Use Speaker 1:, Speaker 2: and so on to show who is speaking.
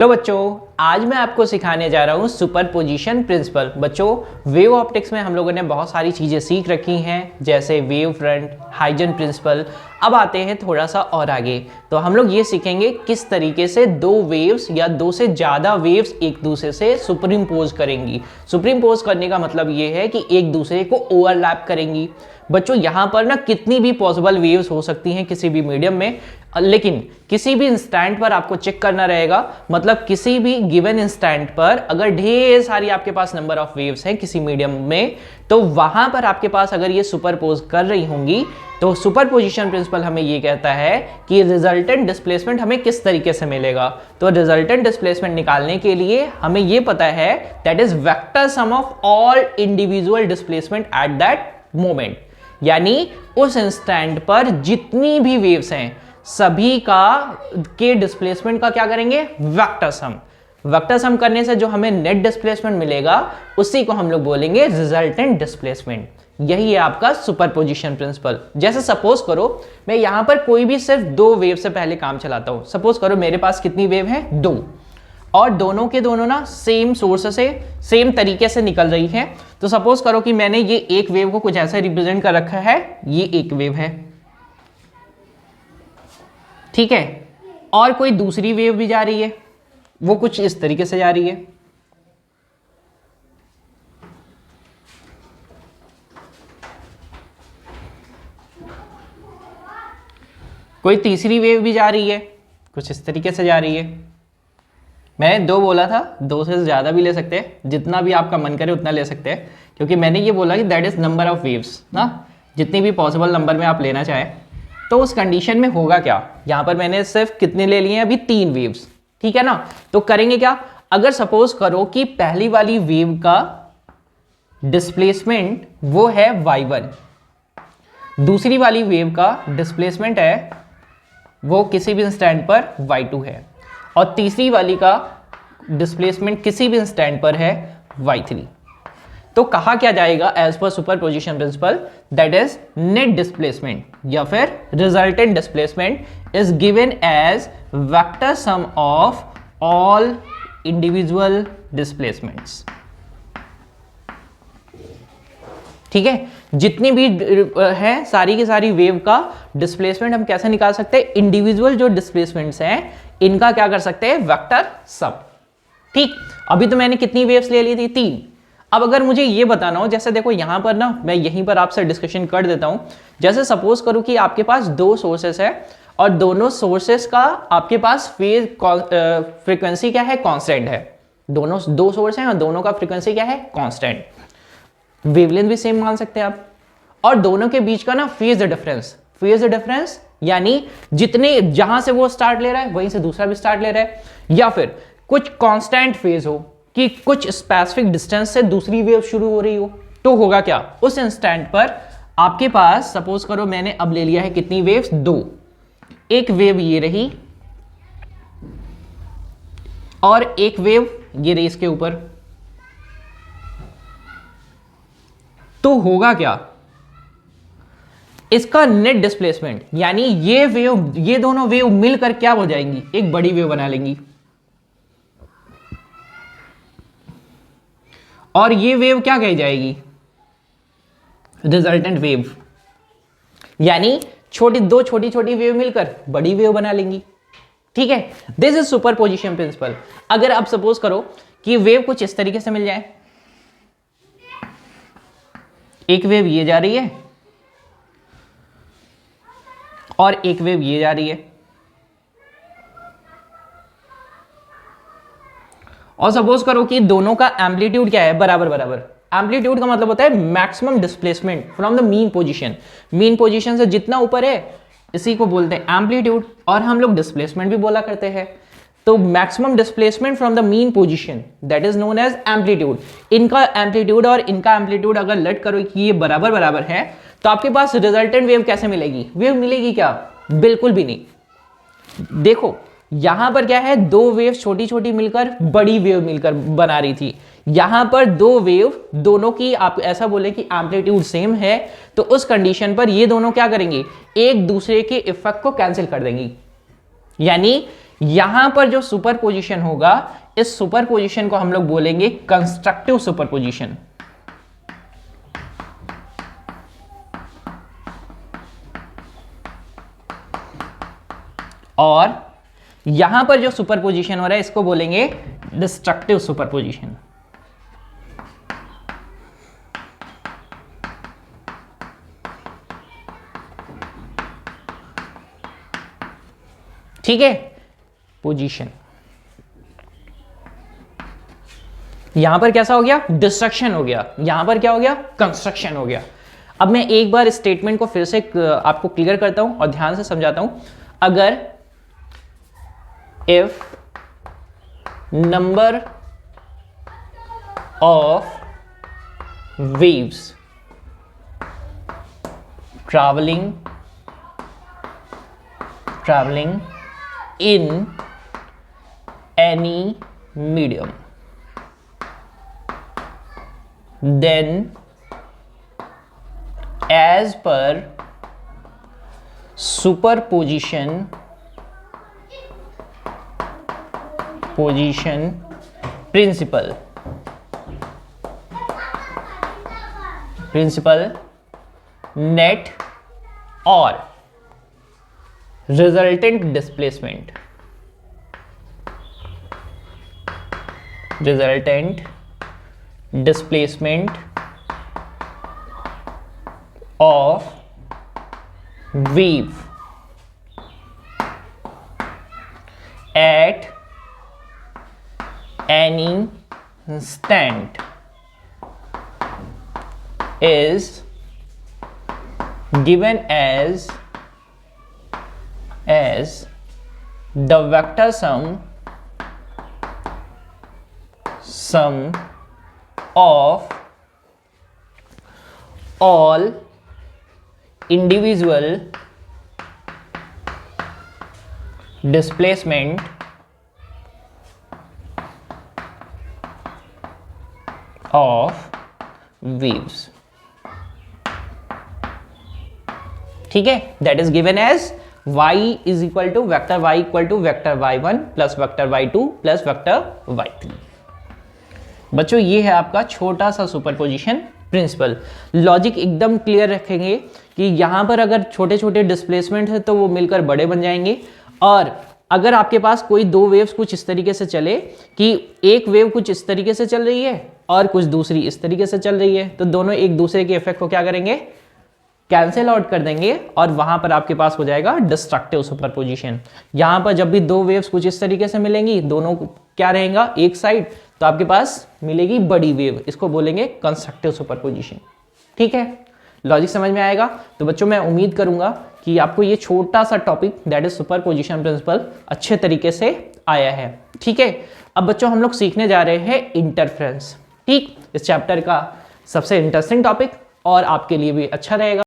Speaker 1: तो बच्चों आज मैं आपको सिखाने जा रहा हूँ सुपरपोजिशन प्रिंसिपल। बच्चों वेव ऑप्टिक्स में हम लोगों ने बहुत सारी चीज़ें सीख रखी हैं, जैसे वेव फ्रंट, हाइजन प्रिंसिपल। अब आते हैं थोड़ा सा और आगे, तो हम लोग ये सीखेंगे किस तरीके से दो वेव्स या दो से ज़्यादा वेव्स एक दूसरे से सुपरिम्पोज करेंगी। सुपरिम्पोज करने का मतलब ये है कि एक दूसरे को ओवरलैप करेंगी। बच्चों यहाँ पर ना कितनी भी पॉसिबल वेव्स हो सकती हैं किसी भी मीडियम में, लेकिन किसी भी इंस्टेंट पर आपको चेक करना रहेगा। मतलब किसी भी गिवन इंस्टेंट पर अगर ढेर सारी आपके पास नंबर ऑफ वेव्स हैं किसी मीडियम में, तो वहां पर आपके पास अगर ये सुपरपोज कर रही होंगी तो सुपरपोजिशन प्रिंसिपल हमें ये कहता है कि रिजल्टेंट डिस्प्लेसमेंट हमें किस तरीके से मिलेगा। तो रिजल्टेंट डिस्प्लेसमेंट निकालने के लिए हमें ये पता है that is vector sum of all individual displacement at that moment. यानी उस इंस्टेंट पर जितनी भी वेव्स हैं सभी का के डिस्प्लेसमेंट का क्या करेंगे, वेक्टर सम। वेक्टर सम करने से जो हमें नेट डिस्प्लेसमेंट मिलेगा उसी को हम लोग बोलेंगे रिजल्टेंट डिस्प्लेसमेंट। यही है आपका सुपरपोजिशन प्रिंसिपल। जैसे सपोज करो मैं यहां पर कोई भी सिर्फ दो वेव से पहले काम चलाता हूं। सपोज करो मेरे पास कितनी वेव है, दो, और दोनों के दोनों ना सेम सोर्स से सेम तरीके से निकल रही है। तो सपोज करो कि मैंने ये एक वेव को कुछ ऐसे रिप्रेजेंट कर रखा है, ये एक वेव है, ठीक है, और कोई दूसरी वेव भी जा रही है, वो कुछ इस तरीके से जा रही है। कोई तीसरी वेव भी जा रही है, कुछ इस तरीके से जा रही है। मैंने दो बोला था, दो से ज्यादा भी ले सकते हैं, जितना भी आपका मन करे उतना ले सकते हैं, क्योंकि मैंने ये बोला कि that is number of waves ना, जितनी भी पॉसिबल नंबर में आप लेना चाहें। तो उस कंडीशन में होगा क्या, यहां पर मैंने सिर्फ कितने ले लिए हैं, अभी 3 वेव्स, ठीक है ना। तो करेंगे क्या, अगर सपोज करो कि पहली वाली वेव का डिस्प्लेसमेंट वो है y1, दूसरी वाली वेव का डिस्प्लेसमेंट है वो किसी भी इंस्टेंट पर y2 है, और तीसरी वाली का डिस्प्लेसमेंट किसी भी इंस्टेंट पर है y3। तो कहा क्या जाएगा एज पर superposition principle, that is net displacement या फिर resultant displacement is given as vector sum of all individual displacements. ठीक है, जितनी भी है सारी की सारी वेव का डिस्प्लेसमेंट हम कैसे निकाल सकते हैं, इंडिविजुअल जो डिस्प्लेसमेंट्स हैं इनका क्या कर सकते हैं, वेक्टर सम। ठीक, अभी तो मैंने कितनी वेव्स ले ली थी, 3। अब अगर मुझे ये बताना हो, जैसे देखो यहां पर ना मैं यहीं पर आपसे डिस्कशन कर देता हूं। जैसे सपोज करूं कि आपके पास दो सोर्सेस है और दोनों सोर्सेस का आपके पास फेज फ्रीक्वेंसी क्या है, कांस्टेंट है। दोनों दो सोर्स हैं और दोनों का फ्रीक्वेंसी क्या है, कांस्टेंट। वेवलेंथ भी सेम मान सकते हैं आप, और दोनों के बीच का ना फेज डिफरेंस यानी जितने जहां से वो स्टार्ट ले रहा है वहीं से दूसरा भी स्टार्ट ले रहा है, या फिर कुछ कांस्टेंट फेज हो कि कुछ स्पेसिफिक डिस्टेंस से दूसरी वेव शुरू हो रही हो, तो होगा क्या, उस इंस्टेंट पर आपके पास सपोज करो मैंने अब ले लिया है कितनी वेव्स, 2। एक वेव ये रही और एक वेव ये रही इसके ऊपर। तो होगा क्या, इसका नेट डिस्प्लेसमेंट यानी ये दोनों वेव मिलकर क्या हो जाएंगी, एक बड़ी वेव बना लेंगी, और ये वेव क्या कही जाएगी, रिजल्टेंट वेव। यानी दो छोटी छोटी वेव मिलकर बड़ी वेव बना लेंगी। ठीक है, दिस इज सुपरपोजिशन प्रिंसिपल। अगर आप सपोज करो कि वेव कुछ इस तरीके से मिल जाए, एक वेव ये जा रही है और एक वेव ये जा रही है, और सपोज करो कि दोनों का एम्पलीट्यूड क्या है, बराबर बराबर। एम्पलीट्यूड का मतलब होता है maximum displacement from the mean position. Mean position से जितना ऊपर है इसी को बोलते हैं एम्पलीट्यूड, और हम लोग डिस्प्लेसमेंट भी बोला करते हैं। तो maximum displacement from the mean position that is known as amplitude. इनका एम्पलीट्यूड और इनका एम्पलीट्यूड अगर लेट करो कि ये बराबर बराबर है, तो आपके पास रिजल्टेंट वेव कैसे मिलेगी, वेव मिलेगी क्या, बिल्कुल भी नहीं। देखो यहां पर क्या है, दो वेव छोटी छोटी मिलकर बड़ी वेव मिलकर बना रही थी। यहां पर दो वेव दोनों की आप ऐसा बोले कि एम्पलीट्यूड सेम है, तो उस कंडीशन पर ये दोनों क्या करेंगे, एक दूसरे के इफेक्ट को कैंसिल कर देंगी। यानी यहां पर जो सुपरपोजिशन होगा, इस सुपरपोजिशन को हम लोग बोलेंगे कंस्ट्रक्टिव सुपरपोजिशन। और यहां पर जो सुपरपोजिशन हो रहा है इसको बोलेंगे डिस्ट्रक्टिव सुपरपोजिशन। ठीक है, पोजीशन यहां पर कैसा हो गया, डिस्ट्रक्शन हो गया, यहां पर क्या हो गया, कंस्ट्रक्शन हो गया। अब मैं एक बार स्टेटमेंट को फिर से आपको क्लियर करता हूं और ध्यान से समझाता हूं। अगर if number of waves traveling in any medium, then as per superposition principle net or resultant displacement of wave at any instant is given as the vector sum of all individual displacement of waves। ठीक है, that is given as y is equal to vector y equal to vector y1 plus vector y2 plus vector y3। बच्चों ये है आपका छोटा सा superposition principle. Logic एकदम clear रखेंगे कि यहां पर अगर छोटे छोटे डिस्प्लेसमेंट है तो वो मिलकर बड़े बन जाएंगे, और अगर आपके पास कोई दो वेव्स कुछ इस तरीके से चले कि एक वेव कुछ इस तरीके से चल रही है और कुछ दूसरी इस तरीके से चल रही है, तो दोनों एक दूसरे के इफेक्ट को क्या करेंगे, कैंसिल आउट कर देंगे, और वहां पर आपके पास हो जाएगा डिस्ट्रक्टिव सुपरपोजिशन। यहां पर जब भी दो वेव्स कुछ इस तरीके से मिलेंगी, दोनों क्या रहेगा एक साइड, तो आपके पास मिलेगी बड़ी वेव, इसको बोलेंगे कंस्ट्रक्टिव सुपरपोजिशन। ठीक है, लॉजिक समझ में आएगा। तो बच्चों मैं उम्मीद करूंगा कि आपको ये छोटा सा topic that is superposition principle अच्छे तरीके से आया है। ठीक है, अब बच्चों हम लोग सीखने जा रहे हैं इंटरफेरेंस। ठीक, इस चैप्टर का सबसे इंटरेस्टिंग टॉपिक और आपके लिए भी अच्छा रहेगा।